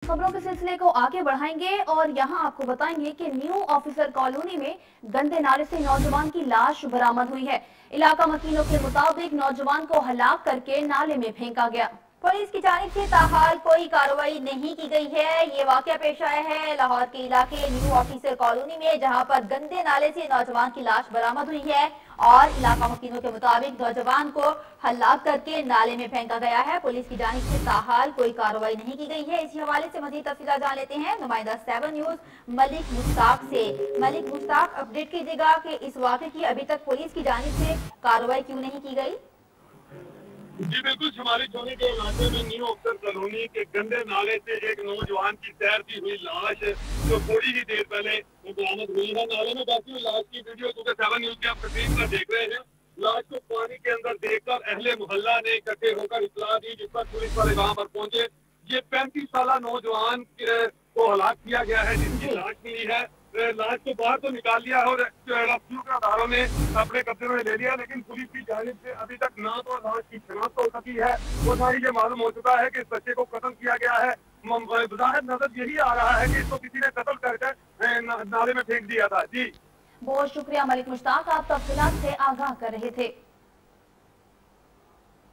खबरों के सिलसिले को आगे बढ़ाएंगे और यहां आपको बताएंगे कि न्यू ऑफिसर कॉलोनी में गंदे नाले से नौजवान की लाश बरामद हुई है। इलाका मकीनों के मुताबिक नौजवान को हलाक करके नाले में फेंका गया। पुलिस की जानिब से ताहाल कोई कार्रवाई नहीं की गई है। ये वाकया पेश आया है लाहौर के इलाके न्यू ऑफिसर कॉलोनी में, जहां पर गंदे नाले से नौजवान की लाश बरामद हुई है और इलाका मकीनों के मुताबिक नौजवान को हलाक करके नाले में फेंका गया है। पुलिस की जानिब से ताहाल कोई कार्रवाई नहीं की गई है। इसी हवाले से मजीद तफसीलात जान लेते हैं नुमाइंदा 7 न्यूज मलिक मुश्ताक से। मलिक मुश्ताक, अपडेट कीजिएगा कि इस वाक़े की अभी तक पुलिस की जानिब से कार्रवाई क्यों नहीं की गई। जी बिल्कुल, शुमाली चौनी के इलाके में न्यू अफसर कॉलोनी के गंदे नाले से एक नौजवान की तैरती हुई लाश जो थोड़ी ही देर पहले बरामद हुई है। नाले में बहती हुई लाश की वीडियो सुबह 7 न्यूज के आप स्क्रीन पर देख रहे हैं। लाश को पानी के अंदर देखकर अहले मोहल्ला ने इकट्ठे होकर इत्तला दी, जिस पर पुलिस वाले वहां पर पहुंचे। ये 35 साल नौजवान को हलाक किया गया है, जिसकी लाश मिली है। लाश को बाहर तो निकाल लिया और रेस्क्यू के आधारों ने अपने कब्जे में ले लिया, लेकिन पुलिस की जानिब से अभी तक ना तो लाश की शनाख्त हो सकी है और ना ही ये मालूम हो चुका है कि इस बच्चे को कत्ल किया गया है। ज़ाहिर नजर यही आ रहा है कि इसको किसी ने कत्ल करके नाले में फेंक दिया था। जी बहुत शुक्रिया मलिक मुश्ताक, आप तफसीलात से आगाह कर रहे थे।